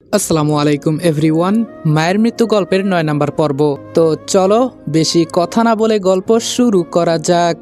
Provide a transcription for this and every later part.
আসসালামু আলাইকুম এভরিওয়ান। মায়ের মৃত্যু গল্পের ৯ নম্বর পর্ব। তো চলো বেশি কথা না বলে গল্প শুরু করা যাক।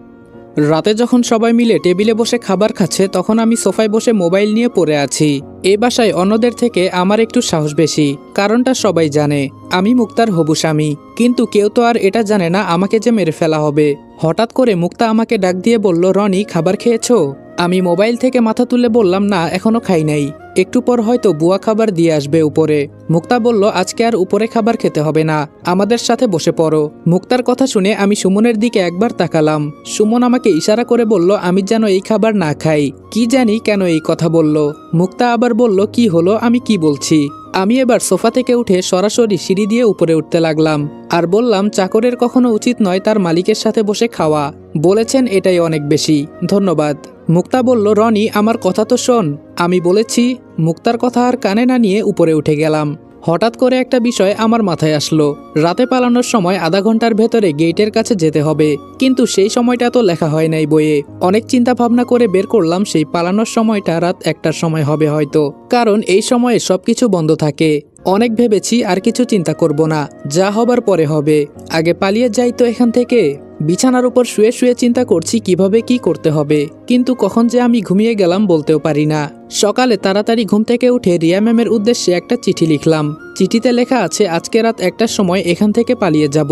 রাতে যখন সবাই মিলে টেবিলে বসে খাবার খাচ্ছে তখন আমি সোফায় বসে মোবাইল নিয়ে পড়ে আছি। এই বাসায় অন্যদের থেকে আমার একটু সাহস বেশি, কারণটা সবাই জানে আমি মুক্তার হবু স্বামী। কিন্তু কেউ তো আর এটা জানে না আমাকে যে মেরে ফেলা হবে। হঠাৎ করে মুক্তা আমাকে ডাক দিয়ে বলল, রনি খাবার খেয়েছো? আমি মোবাইল থেকে মাথা তুলে বললাম, না এখনো খাই নাই, একটু পর হয়তো বুয়া খাবার দিয়ে আসবে উপরে। মুক্তা বলল, আজকে আর উপরে খাবার খেতে হবে না, আমাদের সাথে বসে পড়ো। মুক্তার কথা শুনে আমি সুমনের দিকে একবার তাকালাম। সুমন আমাকে ইশারা করে বলল আমি যেন এই খাবার না খাই। কি জানি কেন এই কথা বলল। মুক্তা আবার বলল, কি হলো, আমি কি বলছি? আমি এবার সোফা থেকে উঠে সরাসরি সিঁড়ি দিয়ে উপরে উঠতে লাগলাম আর বললাম, চাকরের কখনো উচিত নয় তার মালিকের সাথে বসে খাওয়া। বলেছেন এটাই অনেক বেশি, ধন্যবাদ। মুক্তা বলল, রনি আমার কথা তো শোন। আমি বলেছি। মুক্তার কথা আর কানে না নিয়ে উপরে উঠে গেলাম। হঠাৎ করে একটা বিষয় আমার মাথায় আসলো। রাতে পালানোর সময় আধা ঘন্টার ভেতরে গেটের কাছে যেতে হবে, কিন্তু সেই সময়টা তো লেখা হয় নাই বইয়ে। অনেক চিন্তা ভাবনা করে বের করলাম সেই পালানোর সময়টা রাত 1টার সময় হবে হয়তো, কারণ এই সময়ে সবকিছু বন্ধ থাকে। অনেক ভেবেছি আর কিছু চিন্তা করব না, যা হবার পরে হবে, আগে পালিয়ে যাই তো এখান থেকে। বিছানার উপর শুয়ে শুয়ে চিন্তা করছি কিভাবে কি করতে হবে, কিন্তু কখন যে আমি ঘুমিয়ে গেলাম বলতেও পারি না। সকালে তাড়াতাড়ি ঘুম থেকে উঠে রিয়া ম্যামের উদ্দেশ্যে একটা চিঠি লিখলাম। চিঠিতে লেখা আছে, আজকে রাত 1টার সময় এখান থেকে পালিয়ে যাব।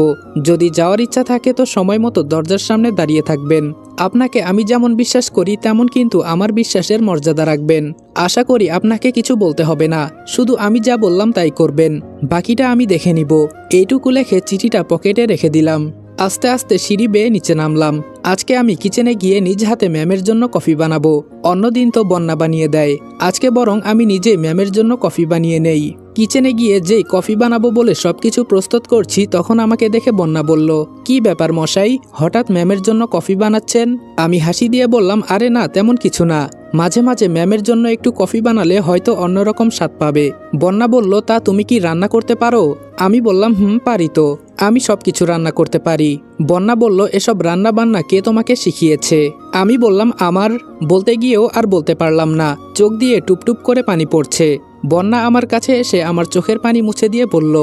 যদি যাওয়ার ইচ্ছা থাকে তো সময় মতো দরজার সামনে দাঁড়িয়ে থাকবেন। আপনাকে আমি যেমন বিশ্বাস করি তেমন কিন্তু আমার বিশ্বাসের মর্যাদা রাখবেন। আশা করি আপনাকে কিছু বলতে হবে না, শুধু আমি যা বললাম তাই করবেন, বাকিটা আমি দেখে নিব। এইটুকু লেখে চিঠিটা পকেটে রেখে দিলাম। আস্তে আস্তে সিঁড়ি বেয়ে নিচে নামলাম। আজকে আমি কিচেনে গিয়ে নিজ হাতে ম্যামের জন্য কফি বানাবো। অন্যদিন তো বন্যা বানিয়ে দেয়, আজকে বরং আমি নিজে ম্যামের জন্য কফি বানিয়ে নেই। কিচেনে গিয়ে যেই কফি বানাবো বলে সবকিছু প্রস্তুত করছি তখন আমাকে দেখে বন্যা বলল, কি ব্যাপার মশাই, হঠাৎ ম্যামের জন্য কফি বানাচ্ছেন? আমি হাসি দিয়ে বললাম, আরে না তেমন কিছু না, মাঝে মাঝে ম্যামের জন্য একটু কফি বানালে হয়তো অন্যরকম স্বাদ পাবে। বন্যা বলল, তা তুমি কি রান্না করতে পারো? আমি বললাম, পারি তো, আমি সবকিছু রান্না করতে পারি। বন্যা বলল, এসব রান্না বান্না কে তোমাকে শিখিয়েছে? আমি বললাম, আমার। বলতে গিয়েও আর বলতে পারলাম না, চোখ দিয়ে টুপটুপ করে পানি পড়ছে। বন্যা আমার কাছে এসে আমার চোখের পানি মুছে দিয়ে বলল,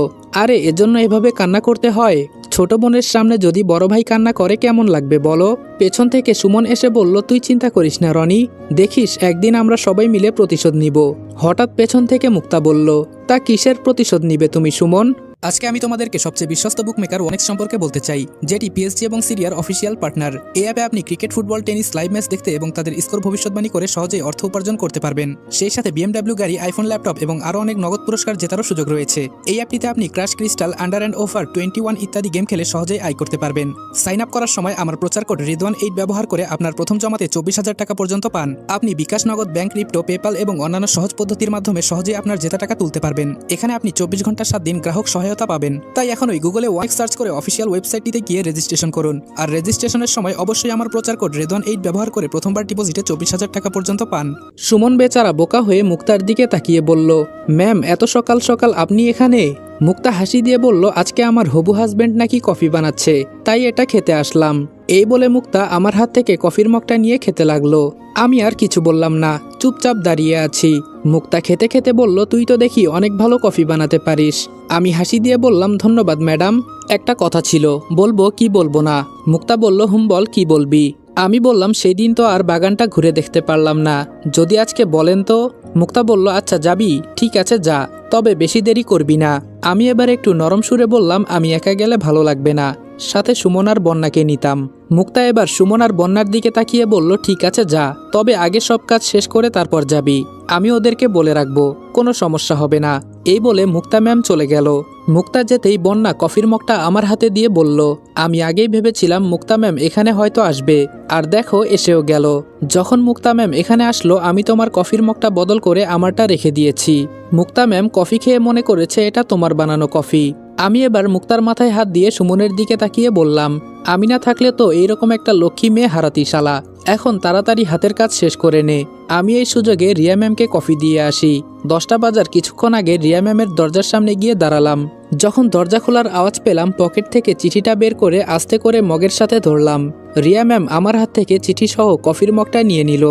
আরে এজন্য এভাবে কান্না করতে হয়? ছোট বোনের সামনে যদি বড় ভাই কান্না করে কেমন লাগবে বলো? পেছন থেকে সুমন এসে বলল, তুই চিন্তা করিস না রনি, দেখিস একদিন আমরা সবাই মিলে প্রতিশোধ নিব। হঠাৎ পেছন থেকে মুক্তা বলল, তা কিসের প্রতিশোধ নিবে তুমি সুমন? আজকে আমি তোমাদেরকে সবচেয়ে বিশ্বস্ত বুকমেকার ওনেক্স সম্পর্কে বলতে চাই, যেটি পিএসজি এবং সিরিয়ার অফিসিয়াল পার্টনার। এই অ্যাপে আপনি cricket, football, tennis live match দেখতে এবং তাদের স্কোর ভবিষ্যৎবাণী করে সহজেই অর্থ উপার্জন করতে পারবেন। সেই সাথে বিএমডব্লিউ গাড়ি, আইফোন, ল্যাপটপ এবং আরও অনেক নগদ পুরস্কার জেতারও সুযোগ রয়েছে। এই অ্যাপটিতে আপনি crash, crystal, under and over 21 ইত্যাদি গেম খেলে সহজেই আয় করতে পারবেন। সাইন আপ করার সময় আমার প্রচার কোড রিদওয়ান8 ব্যবহার করে আপনার প্রথম জমাতে 24,000 টাকা পর্যন্ত পান। আপনি বিকাশ, নগদ, ব্যাংক, ক্রিপ্টো, পেপাল এবং অন্যান্য সহজ পদ্ধতির মাধ্যমে সহজেই আপনার জেতা টাকা তুলতে পারবেন। এখানে আপনি 24 ঘন্টা 7 দিন গ্রাহক সহায়তা পাবেন। তাই এখনই গুগলে ওয়াইক সার্চ করে অফিসিয়াল ওয়েবসাইটটিতে গিয়ে রেজিস্ট্রেশন করুন। আর রেজিস্ট্রেশনের সময় অবশ্যই আমার প্রচার কোড রিদওয়ান8 ব্যবহার করে প্রথমবার ডিপোজিটে 24,000 টাকা পর্যন্ত পান। সুমন বেচারা বোকা হয়ে মুক্তার দিকে তাকিয়ে বলল, ম্যাম এত সকাল সকাল আপনি এখানে? মুক্তা হাসি দিয়ে বলল, আজকে আমার হবু হাজবেন্ড নাকি কফি বানাচ্ছে, তাই এটা খেতে আসলাম। এই বলে মুক্তা আমার হাত থেকে কফির মগটা নিয়ে খেতে লাগলো। আমি আর কিছু বললাম না, চুপচাপ দাঁড়িয়ে আছি। মুক্তা খেতে খেতে বলল, তুই তো দেখি অনেক ভালো কফি বানাতে পারিস। আমি হাসি দিয়ে বললাম, ধন্যবাদ ম্যাডাম। একটা কথা ছিল, বলবো কি বলবো না? মুক্তা বলল, বল কি বলবি? আমি বললাম, সেই দিন তো আর বাগানটা ঘুরে দেখতে পারলাম না, যদি আজকে বলেন তো। মুক্তা বলল, আচ্ছা যাবি, ঠিক আছে যা, তবে বেশি দেরি করবি না। আমি এবার একটু নরম সুরে বললাম, আমি একা গেলে ভালো লাগবে না, সাথে সুমন আর বন্যাকে নিতাম। মুক্তা এবার সুমন আর বন্যার দিকে তাকিয়ে বলল, ঠিক আছে যা, তবে আগে সব কাজ শেষ করে তারপর যাবি। আমি ওদেরকে বলে রাখবো, কোনো সমস্যা হবে না। এই বলে মুক্তা ম্যাম চলে গেল। মুক্তা যেতেই বন্যা কফির মগটা আমার হাতে দিয়ে বলল, আমি আগেই ভেবেছিলাম মুক্তা ম্যাম এখানে হয়তো আসবে, আর দেখো এসেও গেল। যখন মুক্তা ম্যাম এখানে আসলো আমি তোমার কফির মগটা বদল করে আমারটা রেখে দিয়েছি। মুক্তা ম্যাম কফি খেয়ে মনে করেছে এটা তোমার বানানো কফি। আমি এবার মুক্তার মাথায় হাত দিয়ে সুমনের দিকে তাকিয়ে বললাম, আমি না থাকলে তো এইরকম একটা লক্ষ্মী মেয়ে হারাতি শালা। এখন তাড়াতাড়ি হাতের কাজ শেষ করে নে। আমি এই সুযোগে রিয়া ম্যামকে কফি দিয়ে আসি। 10টা বাজার কিছুক্ষণ আগে রিয়া ম্যামের দরজার সামনে গিয়ে দাঁড়ালাম। যখন দরজা খোলার আওয়াজ পেলাম পকেট থেকে চিঠিটা বের করে আস্তে করে মগের সাথে ধরলাম। রিয়া ম্যাম আমার হাত থেকে চিঠি সহ কফির মগটা নিয়ে নিল।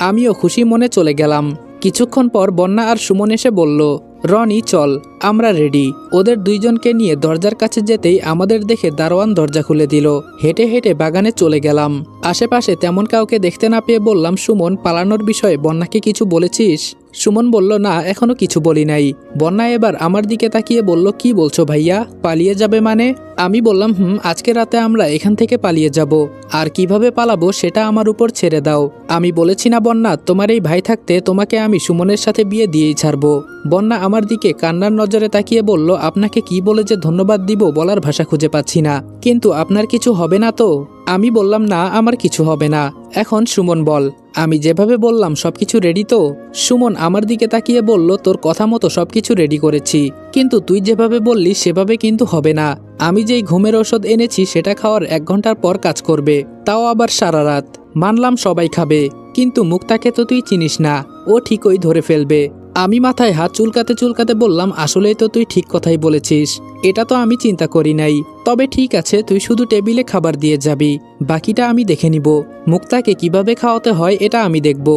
আমিও খুশি মনে চলে গেলাম। কিছুক্ষণ পর বন্যা আর সুমন এসে বলল, রনি চল, আমরা রেডি। ওদের দুইজনকে নিয়ে দরজার কাছে যেতেই আমাদের দেখে দারোয়ান দরজা খুলে দিল। হেঁটে হেঁটে বাগানে চলে গেলাম। আশেপাশে তেমন কাউকে দেখতে না পেয়ে বললাম, সুমন, পালানোর বিষয়ে বন্যাকে কিছু বলেছিস? সুমন বলল, না, এখনো কিছু বলি নাই। বন্যা এবার আমার দিকে তাকিয়ে বলল, কি বলছো ভাইয়া, পালিয়ে যাবে মানে? আমি বললাম, আজকে রাতে আমরা এখান থেকে পালিয়ে যাব, আর কিভাবে পালাবো সেটা আমার উপর ছেড়ে দাও। আমি বলেছি না বন্যা, তোমার এই ভাই থাকতে তোমাকে আমি সুমনের সাথে বিয়ে দিয়েই ছাড়বো। বন্যা আমার দিকে কান্নার নজরে তাকিয়ে বলল, আপনাকে কি বলে যে ধন্যবাদ দিব বলার ভাষা খুঁজে পাচ্ছি না, কিন্তু আপনার কিছু হবে না তো? আমি বললাম, না, আমার কিছু হবে না। এখন সুমন বল, আমি যেভাবে বললাম সবকিছু রেডি তো? সুমন আমার দিকে তাকিয়ে বলল, তোর কথা মতো সবকিছু রেডি করেছি, কিন্তু তুই যেভাবে বললি সেভাবে কিন্তু হবে না। আমি যেই ঘুমের ওষুধ এনেছি সেটা খাওয়ার 1 ঘন্টার পর কাজ করবে, তাও আবার সারা রাত। মানলাম সবাই খাবে, কিন্তু মুক্তাকে তো তুই চিনিস না, ও ঠিকই ধরে ফেলবে। আমি মাথায় হাত চুলকাতে চুলকাতে বললাম, আসলেই তো তুই ঠিক কথাই বলেছিস, এটা তো আমি চিন্তা করি নাই। তবে ঠিক আছে, তুই শুধু টেবিলে খাবার দিয়ে যাবি, বাকিটা আমি দেখে নিব। মুক্তাকে কিভাবে খাওয়াতে হয় এটা আমি দেখব।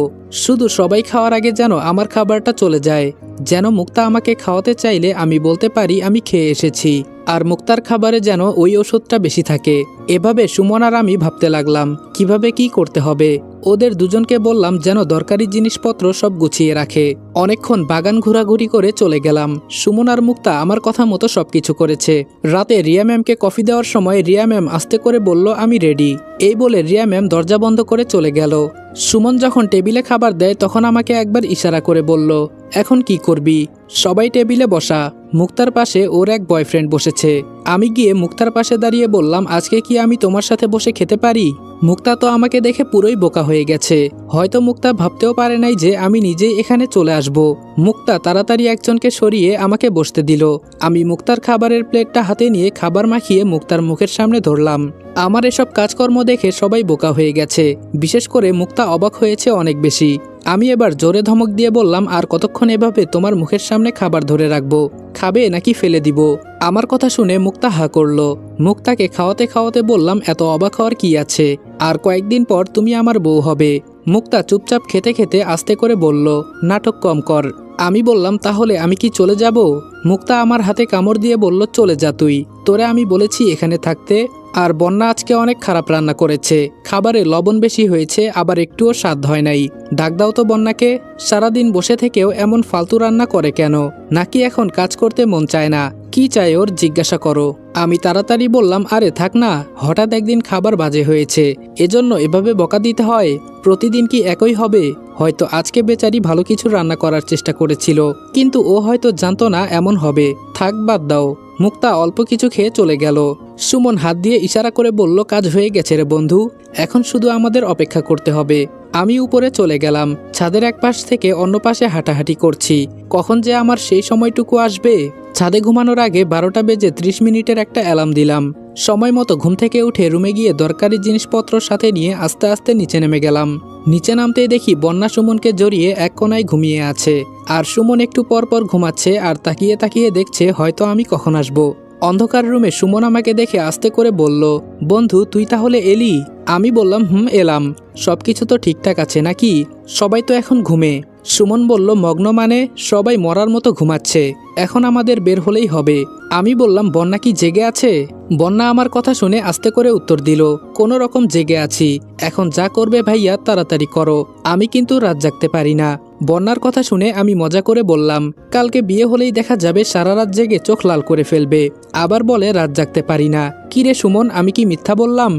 শুধু সবাই খাওয়ার আগে যেন আমার খাবারটা চলে যায়, যেন মুক্তা আমাকে খাওয়াতে চাইলে আমি বলতে পারি আমি খেয়ে এসেছি, আর মুক্তার খাবারে যেন ওই ওষুধটা বেশি থাকে। এভাবে সুমন আর আমি ভাবতে লাগলাম কিভাবে কি করতে হবে। ওদের দুজনকে বললাম যেন দরকারি জিনিসপত্র সব গুছিয়ে রাখে। অনেকক্ষণ বাগান ঘোরাঘুরি করে চলে গেলাম। সুমন আর মুক্তা আমার কথা মতো সবকিছু করেছে। রাতে রিয়া ম্যামকে কফি দেওয়ার সময় রিয়া ম্যাম আস্তে করে বলল, আমি রেডি। এই বলে রিয়া ম্যাম দরজা বন্ধ করে চলে গেল। সুমন যখন টেবিলে খাবার দেয় তখন আমাকে একবার ইশারা করে বলল, এখন কি করবি? সবাই টেবিলে বসা। মুক্তার পাশে ওর এক বয়ফ্রেন্ড বসেছে। আমি গিয়ে মুক্তার পাশে দাঁড়িয়ে বললাম, আজকে কি আমি তোমার সাথে বসে খেতে পারি? মুক্তা তো আমাকে দেখে পুরোই বোকা হয়ে গেছে। হয়তো মুক্তা ভাবতেও পারে নাই যে আমি নিজেই এখানে চলে আসব। মুক্তা তাড়াতাড়ি একজনকে সরিয়ে আমাকে বসতে দিল। আমি মুক্তার খাবারের প্লেটটা হাতে নিয়ে খাবার মাখিয়ে মুক্তার মুখের সামনে ধরলাম। আমার এসব কাজকর্ম দেখে সবাই বোকা হয়ে গেছে, বিশেষ করে মুক্তা অবাক হয়েছে অনেক বেশি। আমি এবার জোরে ধমক দিয়ে বললাম, আর কতক্ষণ এভাবে তোমার মুখের সামনে খাবার ধরে রাখবো? খাবে নাকি ফেলে দিব? আমার কথা শুনে মুক্তা হা করলো। মুক্তাকে খাওয়াতে খাওয়াতে বললাম, এত অবাক হওয়ার কি আছে, আর কয়েকদিন পর তুমি আমার বউ হবে। মুক্তা চুপচাপ খেতে খেতে আস্তে করে বলল, নাটক কম কর। আমি বললাম, তাহলে আমি কি চলে যাব? মুক্তা আমার হাতে কামড় দিয়ে বলল, চলে যা তুই, তোরে আমি বলেছি এখানে থাকতে। আর বন্যা আজকে অনেক খারাপ রান্না করেছে, খাবারে লবণ বেশি হয়েছে, আবার একটুও স্বাদ হয় নাই। ডাক দাও তো বন্যাকে। সারাদিন বসে থেকেও এমন ফালতু রান্না করে কেন? নাকি এখন কাজ করতে মন চায় না? কি চাই ওর, জিজ্ঞাসা করো। আমি তাড়াতাড়ি বললাম, আরে থাক না, হঠাৎ একদিন খাবার বাজে হয়েছে, এজন্য এভাবে বকা দিতে হয়? প্রতিদিন কি একই হবে? হয়তো আজকে বেচারি ভালো কিছু রান্না করার চেষ্টা করেছিল, কিন্তু ও হয়তো জানতো না এমন হবে। থাক, বাদ দাও। মুক্তা অল্প কিছু খেয়ে চলে গেল। সুমন হাত দিয়ে ইশারা করে বলল, কাজ হয়ে গেছে রে বন্ধু, এখন শুধু আমাদের অপেক্ষা করতে হবে। আমি উপরে চলে গেলাম। ছাদের এক পাশ থেকে অন্য পাশে হাঁটাহাঁটি করছি। কখন যে আমার সেই সময়টুকু আসবে? ছাদে ঘুমানোর আগে 12টা বেজে 30 মিনিটের একটা অ্যালার্ম দিলাম। সময় মতো ঘুম থেকে উঠে রুমে গিয়ে দরকারি জিনিসপত্র সাথে নিয়ে আস্তে আস্তে নিচে নেমে গেলাম। নিচে নামতেই দেখি বন্যা সুমনকে জড়িয়ে এক কোনায় ঘুমিয়ে আছে, আর সুমন একটু পর পর ঘুমাচ্ছে আর তাকিয়ে তাকিয়ে দেখছে হয়তো আমি কখন আসব। অন্ধকার রুমে সুমন আমাকে দেখে আস্তে করে বলল, বন্ধু তুই তাহলে এলি? আমি বললাম, এলাম। সবকিছু তো ঠিকঠাক আছে নাকি? সবাই তো এখন ঘুমে। সুমন বলল, মগ্ন মানে? সবাই মরার মতো ঘুমাচ্ছে, এখন আমাদের বের হলেই হবে। আমি বললাম, বন্যা কি জেগে আছে? বন্যা আমার কথা শুনে আস্তে করে উত্তর দিল, কোনো রকম জেগে আছি, এখন যা করবে ভাইয়া তাড়াতাড়ি করো, আমি কিন্তু রাত জাগতে পারি না। বন্যার কথা শুনে আমি মজা করে বললাম, কালকে বিয়ে হলেই দেখা যাবে সারা রাত জেগে চোখ লাল করে ফেলবে, আবার বলে রাত জাগতে পারি না। কিরে সুমন, আমি কি মিথ্যা বললাম?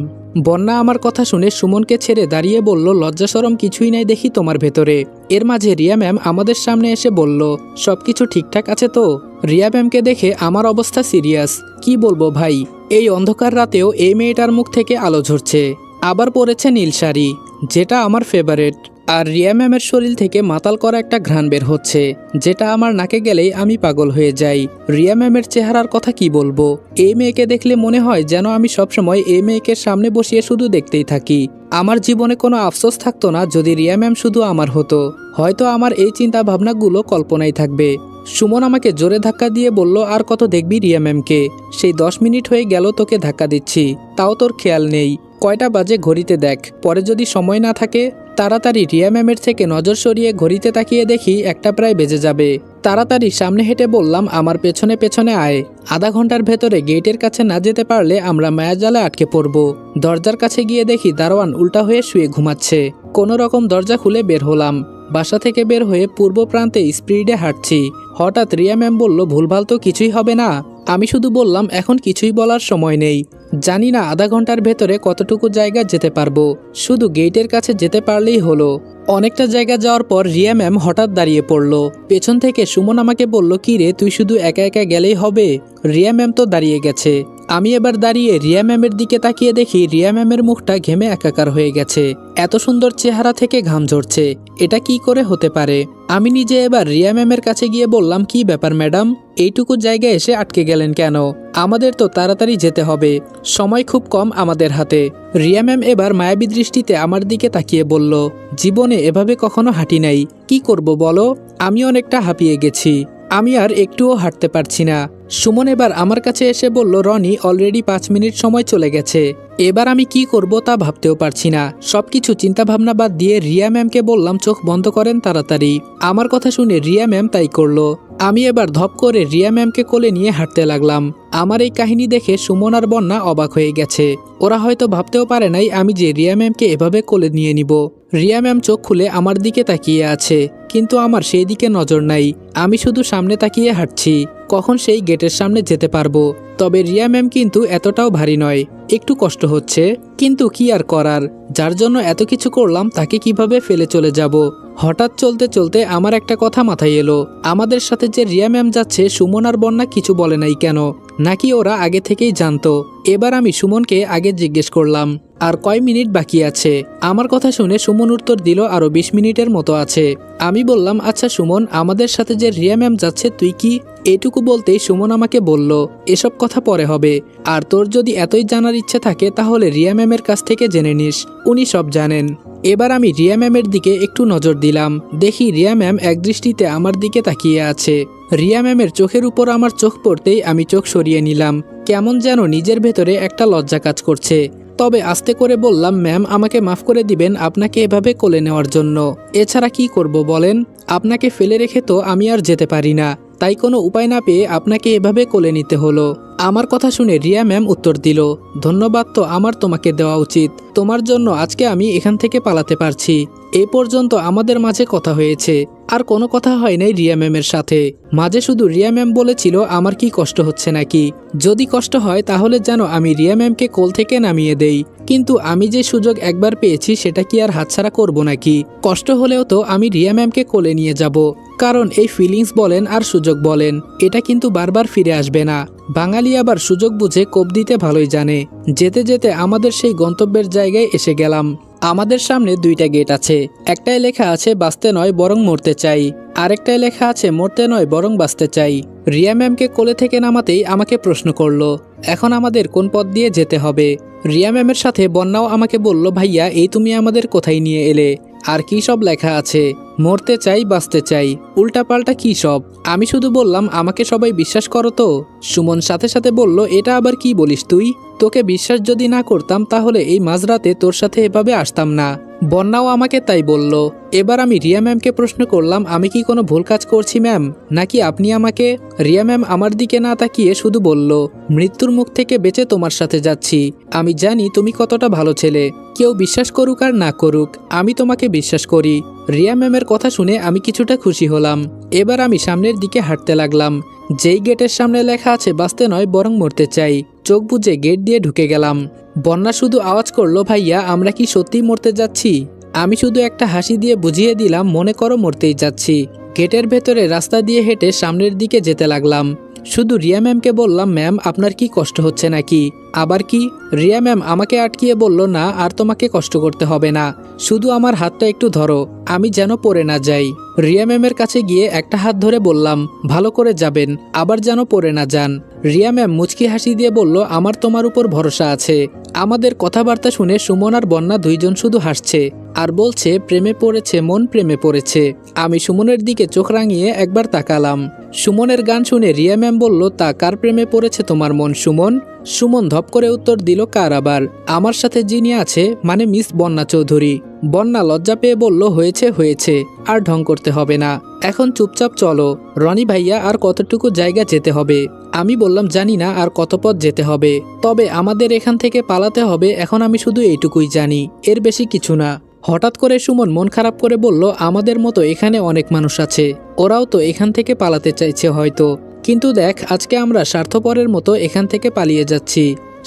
বন্যা আমার কথা শুনে সুমনকে ছেড়ে দাঁড়িয়ে বলল, লজ্জাশরম কিছুই নাই দেখি তোমার ভেতরে। এর মাঝে রিয়া ম্যাম আমাদের সামনে এসে বলল, সবকিছু ঠিকঠাক আছে তো? রিয়া ম্যামকে দেখে আমার অবস্থা সিরিয়াস। কি বলবো ভাই, এই অন্ধকার রাতেও এই মেয়েটার মুখ থেকে আলো ঝরছে, আবার পরেছে নীল শাড়ি, যেটা আমার ফেভারেট। আর রিয়া ম্যামের শরীর থেকে মাতাল করা একটা ঘ্রাণ বের হচ্ছে, যেটা আমার নাকে গেলেই আমি পাগল হয়ে যাই। রিয়া ম্যামের চেহারার কথা কি বলবো, এই মেয়েকে দেখলে মনে হয় যেন আমি সবসময় এই মেয়েকে সামনে বসিয়ে শুধু দেখতেই থাকি। আমার জীবনে কোনো আফসোস থাকতো না যদি রিয়া ম্যাম শুধু আমার হতো। হয়তো আমার এই চিন্তা ভাবনাগুলো কল্পনাই থাকবে। সুমন আমাকে জোরে ধাক্কা দিয়ে বলল, আর কত দেখবি রিয়া ম্যামকে? সেই 10 মিনিট হয়ে গেল তোকে ধাক্কা দিচ্ছি, তাও তোর খেয়াল নেই। কয়টা বাজে ঘড়িতে দেখ, পরে যদি সময় না থাকে। তাড়াতাড়ি রিয়া ম্যামের থেকে নজর সরিয়ে ঘড়িতে তাকিয়ে দেখি 1টা প্রায় বেজে যাবে। তাড়াতাড়ি সামনে হেঁটে বললাম, আমার পেছনে পেছনে আয়। আধা ঘন্টার ভেতরে গেটের কাছে না যেতে পারলে আমরা মায়াজালে আটকে পড়ব। দরজার কাছে গিয়ে দেখি দারোয়ান উল্টা হয়ে শুয়ে ঘুমাচ্ছে। কোনো রকম দরজা খুলে বের হলাম। বাসা থেকে বের হয়ে পূর্ব প্রান্তে স্পিডে হাঁটছি। হঠাৎ রিয়া ম্যাম বলল, ভুলভাল তো কিছুই হবে না। আমি শুধু বললাম, এখন কিছুই বলার সময় নেই। জানি না আধা ঘন্টার ভেতরে কতটুকু জায়গা যেতে পারবো, শুধু গেটের কাছে যেতে পারলেই হলো। অনেকটা জায়গা যাওয়ার পর রিয়া ম্যাম হঠাৎ দাঁড়িয়ে পড়ল। পেছন থেকে সুমন আমাকে বলল, কি রে, তুই শুধু একা একা গেলেই হবে? রিয়া ম্যাম তো দাঁড়িয়ে গেছে। আমি এবার দাঁড়িয়ে রিয়া ম্যামের দিকে তাকিয়ে দেখি রিয়া ম্যামের মুখটা ঘেমে একাকার হয়ে গেছে। এত সুন্দর চেহারা থেকে ঘাম ঝরছে, এটা কি করে হতে পারে? আমি নিজে এবার রিয়া ম্যামের কাছে গিয়ে বললাম, কি ব্যাপার ম্যাডাম, এইটুকু জায়গায় এসে আটকে গেলেন কেন? আমাদের তো তাড়াতাড়ি যেতে হবে, সময় খুব কম আমাদের হাতে। রিয়া ম্যাম এবার মায়াবী দৃষ্টিতে আমার দিকে তাকিয়ে বলল, জীবনে এভাবে কখনো হাঁটি নাই, কি করব বলো? আমি অনেকটা হাঁপিয়ে গেছি, আমি আর একটুও হাঁটতে পারছি না। সুমন এবার আমার কাছে এসে বলল, রনি, অলরেডি 5 মিনিট সময় চলে গেছে, এবার আমি কি করব তা ভাবতেও পারছি না। সবকিছু চিন্তাভাবনা বাদ দিয়ে রিয়া ম্যামকে বললাম, চোখ বন্ধ করেন তাড়াতাড়ি। আমার কথা শুনে রিয়া ম্যাম তাই করলো। আমি এবার ধপ করে রিয়া ম্যামকে কোলে নিয়ে হাঁটতে লাগলাম। আমার এই কাহিনী দেখে সুমন আর বন্যা অবাক হয়ে গেছে। ওরা হয়তো ভাবতেও পারে নাই আমি যে রিয়া ম্যামকে এভাবে কোলে নিয়ে নিব। রিয়া ম্যাম চোখ খুলে আমার দিকে তাকিয়ে আছে, কিন্তু আমার সেই দিকে নজর নাই। আমি শুধু সামনে তাকিয়ে হাঁটছি, কখন সেই গেটের সামনে যেতে পারবো। তবে রিয়া ম্যাম কিন্তু এতটাও ভারী নয়, একটু কষ্ট হচ্ছে, কিন্তু কি আর করার, যার জন্য এত কিছু করলাম তাকে কিভাবে ফেলে চলে যাব। হঠাৎ চলতে চলতে আমার একটা কথা মাথায় এলো, আমাদের সাথে যে রিয়া ম্যাম যাচ্ছে, সুমন আর বন্যা কিছু বলে নাই কেন? নাকি ওরা আগে থেকেই জানতো? এবার আমি সুমনকে আগে জিজ্ঞেস করলাম, আর কয় মিনিট বাকি আছে? আমার কথা শুনে সুমন উত্তর দিল, আরো 20 মিনিটের মতো আছে। আমি বললাম, আচ্ছা সুমন, আমাদের সাথে যে রিয়া ম্যাম যাচ্ছে তুই কি? এইটুকু বলতেই সুমন আমাকে বলল, এসব কথা পরে হবে, আর তোর যদি এতই জানার ইচ্ছে থাকে তাহলে রিয়া ম্যামের কাছ থেকে জেনে নিস, উনি সব জানেন। এবার আমি রিয়া ম্যামের দিকে একটু নজর দিলাম, দেখি রিয়া ম্যাম একদৃষ্টিতে আমার দিকে তাকিয়ে আছে। রিয়া ম্যামের চোখের উপর আমার চোখ পড়তেই আমি চোখ সরিয়ে নিলাম। কেমন যেন নিজের ভেতরে একটা লজ্জা কাজ করছে। তবে আস্তে করে বললাম, ম্যাম, আমাকে মাফ করে দিবেন আপনাকে এভাবে কোলে নেওয়ার জন্য। এছাড়া কি করব বলেন? আপনাকে ফেলে রেখে তো আমি আর যেতে পারি না, তাই কোনো উপায় না পেয়ে আপনাকে এভাবে কোলে নিতে হলো। আমার কথা শুনে রিয়া ম্যাম উত্তর দিল, ধন্যবাদ তো আমার তোমাকে দেওয়া উচিত, তোমার জন্য আজকে আমি এখান থেকে পালাতে পারছি। এই পর্যন্ত আমাদের মাঝে কথা হয়েছে, আর কোনো কথা হয় নাই রিয়া ম্যামের সাথে। মাঝে শুধু রিয়া ম্যাম বলেছিল আমার কি কষ্ট হচ্ছে নাকি, যদি কষ্ট হয় তাহলে যেন আমি রিয়া ম্যামকে কোল থেকে নামিয়ে দেই। কিন্তু আমি যে সুযোগ একবার পেয়েছি সেটা কি আর হাতছাড়া করব নাকি? কষ্ট হলেও তো আমি রিয়া ম্যামকে কোলে নিয়ে যাব, কারণ এই ফিলিংস বলেন আর সুযোগ বলেন, এটা কিন্তু বারবার ফিরে আসবে না। বাঙালি আবার সুযোগ বুঝে কোপ দিতে ভালোই জানে। যেতে যেতে আমাদের সেই গন্তব্যের জায়গায় এসে গেলাম। আমাদের সামনে 2টা গেট আছে, একটায় লেখা আছে বাঁচতে নয় বরং মরতে চাই, আরেকটায় লেখা আছে মরতে নয় বরং বাঁচতে চাই। রিয়া ম্যামকে কোলে থেকে নামাতেই আমাকে প্রশ্ন করলো, এখন আমাদের কোন পথ দিয়ে যেতে হবে? রিয়া ম্যামের সাথে বন্যাও আমাকে বলল, ভাইয়া, এই তুমি আমাদের কোথায় নিয়ে এলে? আর কি সব লেখা আছে? মরতে চাই, বাঁচতে চাই, উল্টাপাল্টা কি সব? আমি শুধু বললাম, আমাকে সবাই বিশ্বাস করো তো? সুমন সাথে সাথে বলল, এটা আবার কি বলিস তুই? তোকে বিশ্বাস যদি না করতাম তাহলে এই মাঝরাতে তোর সাথে এভাবে আসতাম না। বন্যাও আমাকে তাই বলল। এবার আমি রিয়া ম্যামকে প্রশ্ন করলাম, আমি কি কোনো ভুল কাজ করছি ম্যাম, নাকি আপনি আমাকে? রিয়া ম্যাম আমার দিকে না তাকিয়ে শুধু বলল, মৃত্যুর মুখ থেকে বেঁচে তোমার সাথে যাচ্ছি। আমি জানি তুমি কতটা ভালো ছেলে, কেউ বিশ্বাস করুক আর না করুক, আমি তোমাকে বিশ্বাস করি। রিয়া ম্যামের কথা শুনে আমি কিছুটা খুশি হলাম। এবার আমি সামনের দিকে হাঁটতে লাগলাম। যেই গেটের সামনে লেখা আছে বাঁচতে নয় বরং মরতে চাই, চোখ বুজে গেট দিয়ে ঢুকে গেলাম। বন্যা শুধু আওয়াজ করলো, ভাইয়া, আমরা কি সত্যিই মরতে যাচ্ছি? আমি শুধু একটা হাসি দিয়ে বুঝিয়ে দিলাম, মনে করো মরতেই যাচ্ছি। গেটের ভেতরে রাস্তা দিয়ে হেঁটে সামনের দিকে যেতে লাগলাম। শুধু রিয়া ম্যামকে বললাম, ম্যাম, আপনার কি কষ্ট হচ্ছে নাকি? আবার কি? রিয়া ম্যাম আমাকে আটকিয়ে বলল, না, আর তোমাকে কষ্ট করতে হবে না, শুধু আমার হাতটা একটু ধরো, আমি যেন পড়ে না যাই। রিয়া ম্যামের কাছে গিয়ে একটা হাত ধরে বললাম, ভালো করে যাবেন, আবার যেন পড়ে না যান। রিয়া ম্যাম মুচকি হাসি দিয়ে বলল, আমার তোমার উপর ভরসা আছে। আমাদের কথাবার্তা শুনে সুমন আর বন্যা 2জন শুধু হাসছে আর বলছে, প্রেমে পড়েছে মন, প্রেমে পড়েছে। আমি সুমনের দিকে চোখ রাঙিয়ে একবার তাকালাম। সুমনের গান শুনে রিয়া ম্যাম বলল, তা কার প্রেমে পড়েছে তোমার মন সুমন? সুমন ধপ করে উত্তর দিল, কার আবার? আমার সাথে যিনি আছে, মানে মিস বন্যা চৌধুরী। বন্যা লজ্জা পেয়ে বলল, হয়েছে হয়েছে, আর ঢং করতে হবে না, এখন চুপচাপ চলো। রনি ভাইয়া, আর কতটুকু জায়গা যেতে হবে? আমি বললাম, জানি না আর কত পথ যেতে হবে, তবে আমাদের এখান থেকে পালাতে হবে, এখন আমি শুধু এইটুকুই জানি, এর বেশি কিছু না। হঠাৎ করে সুমন মন খারাপ করে বলল, আমাদের মতো এখানে অনেক মানুষ আছে, ওরাও তো এখান থেকে পালাতে চাইছে হয়তো, কিন্তু দেখ আজকে আমরা স্বার্থপরের মতো এখান থেকে পালিয়ে যাচ্ছি।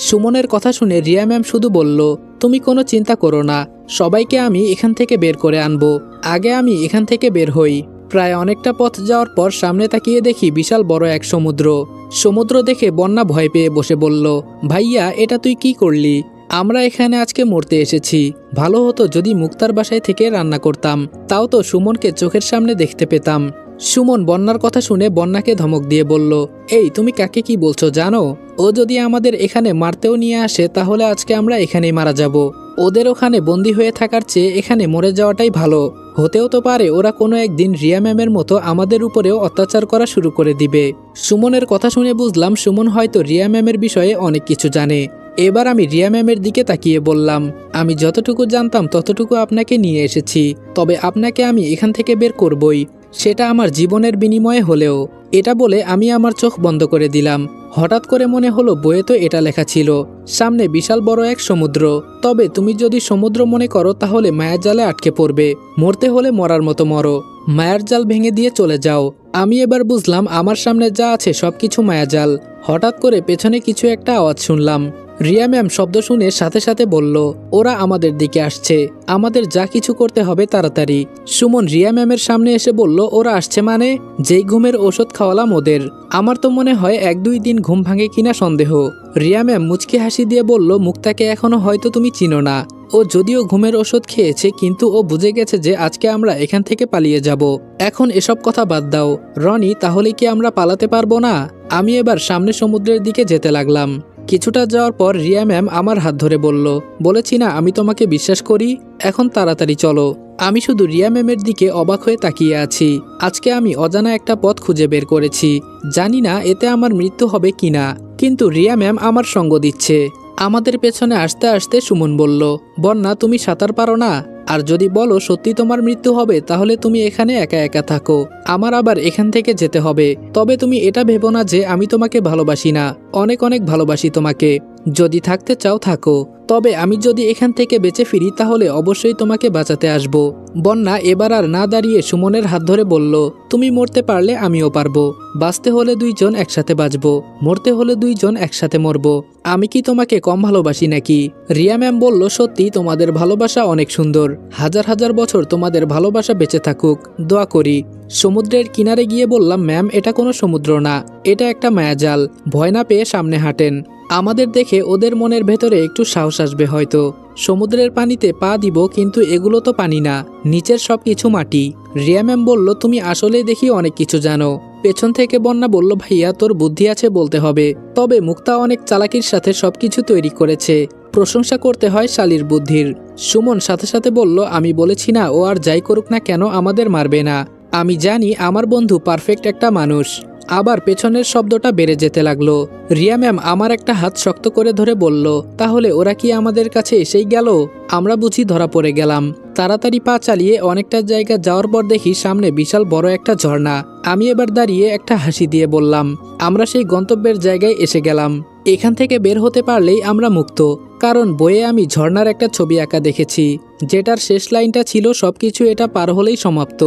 সুমনের কথা শুনে রিয়া ম্যাম শুধু বলল, তুমি কোনো চিন্তা করো না, সবাইকে আমি এখান থেকে বের করে আনবো, আগে আমি এখান থেকে বের হই। প্রায় অনেকটা পথ যাওয়ার পর সামনে তাকিয়ে দেখি বিশাল বড় এক সমুদ্র। সমুদ্র দেখে বন্যা ভয় পেয়ে বসে বলল, ভাইয়া এটা তুই কি করলি? আমরা এখানে আজকে মরতে এসেছি, ভালো হতো যদি মুক্তার বাসায় থেকে রান্না করতাম, তাও তো সুমনকে চোখের সামনে দেখতে পেতাম। সুমন বন্যার কথা শুনে বন্যাকে ধমক দিয়ে বলল, এই তুমি কাকে কি বলছো জানো? ও যদি আমাদের এখানে মারতেও নিয়ে আসে তাহলে আজকে আমরা এখানেই মারা যাব। ওদের ওখানে বন্দী হয়ে থাকার চেয়ে এখানে মরে যাওয়াটাই ভালো। হতেও তো পারে ওরা কোনো একদিন রিয়া ম্যামের মতো আমাদের উপরেও অত্যাচার করা শুরু করে দিবে। সুমনের কথা শুনে বুঝলাম সুমন হয়তো রিয়া ম্যামের বিষয়ে অনেক কিছু জানে। এবার আমি রিয়া ম্যামের দিকে তাকিয়ে বললাম, আমি যতটুকু জানতাম ততটুকু আপনাকে নিয়ে এসেছি, তবে আপনাকে আমি এখান থেকে বের করবই, সেটা আমার জীবনের বিনিময়ে হলেও। এটা বলে আমি আমার চোখ বন্ধ করে দিলাম। হঠাৎ করে মনে হলো বইয়ে তো এটা লেখা ছিল, সামনে বিশাল বড় এক সমুদ্র, তবে তুমি যদি সমুদ্র মনে করো তাহলে মায়ার জালে আটকে পড়বে, মরতে হলে মরার মতো মরো, মায়ার জাল ভেঙে দিয়ে চলে যাও। আমি এবার বুঝলাম আমার সামনে যা আছে সবকিছু মায়াজাল। হঠাৎ করে পেছনে কিছু একটা আওয়াজ শুনলাম। রিয়া ম্যাম শব্দ শুনে সাথে সাথে বলল, ওরা আমাদের দিকে আসছে, আমাদের যা কিছু করতে হবে তাড়াতাড়ি। সুমন রিয়া ম্যামের সামনে এসে বলল, ওরা আসছে মানে? যেই ঘুমের ওষুধ খাওয়ালাম ওদের, আমার তো মনে হয় 1-2 দিন ঘুম ভাঙে কিনা সন্দেহ। রিয়া ম্যাম মুচকি হাসি দিয়ে বলল, মুক্তাকে এখনো হয়তো তুমি চিনো না, ও যদিও ঘুমের ওষুধ খেয়েছে কিন্তু ও বুঝে গেছে যে আজকে আমরা এখান থেকে পালিয়ে যাব। এখন এসব কথা বাদ দাও রনি, তাহলে কি আমরা পালাতে পারবো না? আমি এবার সামনে সমুদ্রের দিকে যেতে লাগলাম। কিছুটা যাওয়ার পর রিয়া ম্যাম আমার হাত ধরে বলল, বলেছি না আমি তোমাকে বিশ্বাস করি, এখন তাড়াতাড়ি চলো। আমি শুধু রিয়া ম্যামের দিকে অবাক হয়ে তাকিয়ে আছি। আজকে আমি অজানা একটা পথ খুঁজে বের করেছি, জানি না এতে আমার মৃত্যু হবে কিনা, কিন্তু রিয়া ম্যাম আমার সঙ্গ দিচ্ছে। আমাদের পেছনে আসতে আসতে সুমন বলল, বন্যা তুমি সাঁতার পারো না? আর যদি বলো সত্যি তোমার মৃত্যু হবে তাহলে তুমি এখানে একা একা থাকো, আমার আবার এখান থেকে যেতে হবে। তবে তুমি এটা ভেবো না যে আমি তোমাকে ভালোবাসি না, অনেক অনেক ভালোবাসি তোমাকে। যদি থাকতে চাও থাকো, তবে আমি যদি এখান থেকে বেঁচে ফিরি তাহলে অবশ্যই তোমাকে বাঁচাতে আসব। বন্যা এবার আর না দাঁড়িয়ে সুমনের হাত ধরে বলল, তুমি মরতে পারলে আমিও পারবো, বাঁচতে হলে 2 জন একসাথে বাঁচবো, মরতে হলে 2 জন একসাথে মরবো। আমি কি তোমাকে কম ভালোবাসি নাকি? রিয়া ম্যাম বলল, সত্যি তোমাদের ভালোবাসা অনেক সুন্দর, হাজার হাজার বছর তোমাদের ভালোবাসা বেঁচে থাকুক, দোয়া করি। সমুদ্রের কিনারে গিয়ে বললাম, ম্যাম এটা কোনো সমুদ্র না, এটা একটা মায়াজাল, ভয় না পেয়ে সামনে হাঁটেন, আমাদের দেখে ওদের মনের ভেতরে একটু সাহস আসবে হয়তো। সমুদ্রের পানিতে পা দিব কিন্তু এগুলো তো পানি না, নিচের সব কিছু মাটি। রিয়া ম্যাম বলল, তুমি আসলে দেখি অনেক কিছু জানো। পেছন থেকে বন্যা বলল, ভাইয়া তোর বুদ্ধি আছে বলতে হবে, তবে মুক্তা অনেক চালাকির সাথে সবকিছু তৈরি করেছে, প্রশংসা করতে হয় শালীর বুদ্ধির। সুমন সাথে সাথে বলল, আমি বলেছি না ও আর যাই করুক না কেন আমাদের মারবে না, আমি জানি আমার বন্ধু পারফেক্ট একটা মানুষ। আবার পেছনের শব্দটা বেড়ে যেতে লাগলো। রিয়া ম্যাম আমার একটা হাত শক্ত করে ধরে বলল, তাহলে ওরা কি আমাদের কাছে এসেই গেল? আমরা বুঝি ধরা পড়ে গেলাম। তাড়াতাড়ি পা চালিয়ে অনেকটা জায়গা যাওয়ার পর দেখি সামনে বিশাল বড় একটা ঝর্ণা। আমি এবার দাঁড়িয়ে একটা হাসি দিয়ে বললাম, আমরা সেই গন্তব্যের জায়গায় এসে গেলাম, এখান থেকে বের হতে পারলেই আমরা মুক্ত। কারণ বইয়ে আমি ঝর্ণার একটা ছবি আঁকা দেখেছি, যেটার শেষ লাইনটা ছিল সবকিছু এটা পার হলেই সমাপ্ত।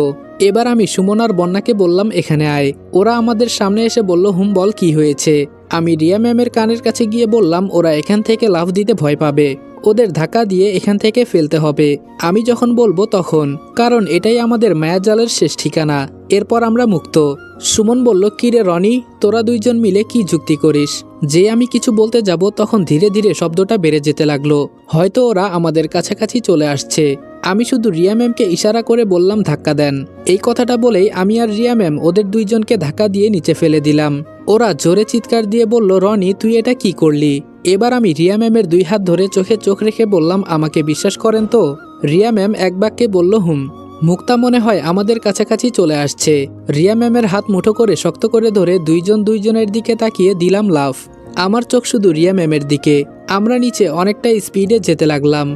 এবার আমি সুমন আর বন্যাকে বললাম, এখানে আয়। ওরা আমাদের সামনে এসে বলল, হুম বল কি হয়েছে? আমি রিয়া ম্যামের কানের কাছে গিয়ে বললাম, ওরা এখান থেকে লাফ দিতে ভয় পাবে, ওদের ধাক্কা দিয়ে এখান থেকে ফেলতে হবে আমি যখন বলবো তখন, কারণ এটাই আমাদের মায়াজালের শেষ ঠিকানা, এরপর আমরা মুক্ত। সুমন বলল, কি রে রনি, তোরা 2 জন মিলে কি যুক্তি করিস? যে আমি কিছু বলতে যাব তখন ধীরে ধীরে শব্দটা বেড়ে যেতে লাগলো, হয়তো ওরা আমাদের কাছাকাছি চলে আসছে। আমি শুধু রিয়া ম্যামকে ইশারা করে বললাম, ধাক্কা দেন। এই কথাটা বলেই আমি আর রিয়া ম্যাম ওদের 2 জনকে ধাক্কা দিয়ে নিচে ফেলে দিলাম। ওরা জোরে চিৎকার দিয়ে বলল, রনি তুই এটা কি করলি? এবার আমি রিয়া ম্যামের 2 হাত ধরে চোখে চোখ রেখে বললাম, আমাকে বিশ্বাস করেন তো? রিয়া ম্যাম এক বাক্যে বলল, হুম। মুক্তা মনে হয় আমাদের কাছাকাছি চলে আসছে। রিয়া ম্যামের হাত মুঠো করে শক্ত করে ধরে দুইজনের দিকে তাকিয়ে দিলাম লাফ। আমার চোখ শুধু রিয়া ম্যামের দিকে। আমরা নিচে অনেকটা স্পিডে যেতে লাগলাম।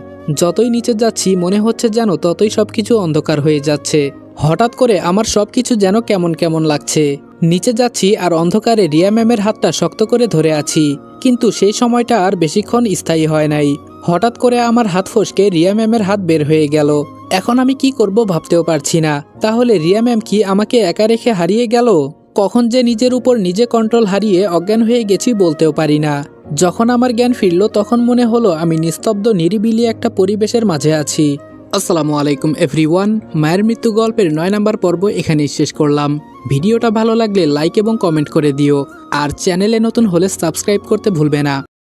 যতই নিচে যাচ্ছি মনে হচ্ছে যেন ততই সবকিছু অন্ধকার হয়ে যাচ্ছে। হঠাৎ করে আমার সবকিছু যেন কেমন কেমন লাগছে। নিচে যাচ্ছি আর অন্ধকারে রিয়া ম্যামের হাতটা শক্ত করে ধরে আছি, কিন্তু সেই সময়টা আর বেশিক্ষণ স্থায়ী হয় নাই। হঠাৎ করে আমার হাত ফসকে রিয়া ম্যামের হাত বের হয়ে গেল। এখন আমি কি করব ভাবতেও পারছি না। তাহলে রিয়া ম্যাম কি আমাকে একা রেখে হারিয়ে গেল? কখন যে নিজের উপর নিজে কন্ট্রোল হারিয়ে অজ্ঞান হয়ে গেছি বলতেও পারি না। যখন আমার জ্ঞান ফিরল তখন মনে হলো আমি নিস্তব্ধ নিরিবিলি একটা পরিবেশের মাঝে আছি। আসসালামু আলাইকুম এভরিওয়ান, মায়ের মৃত্যু গল্পের 9 নম্বর পর্ব এখানেই শেষ করলাম। ভিডিওটা ভালো লাগলে লাইক এবং কমেন্ট করে দিও, আর চ্যানেলে নতুন হলে সাবস্ক্রাইব করতে ভুলবে না।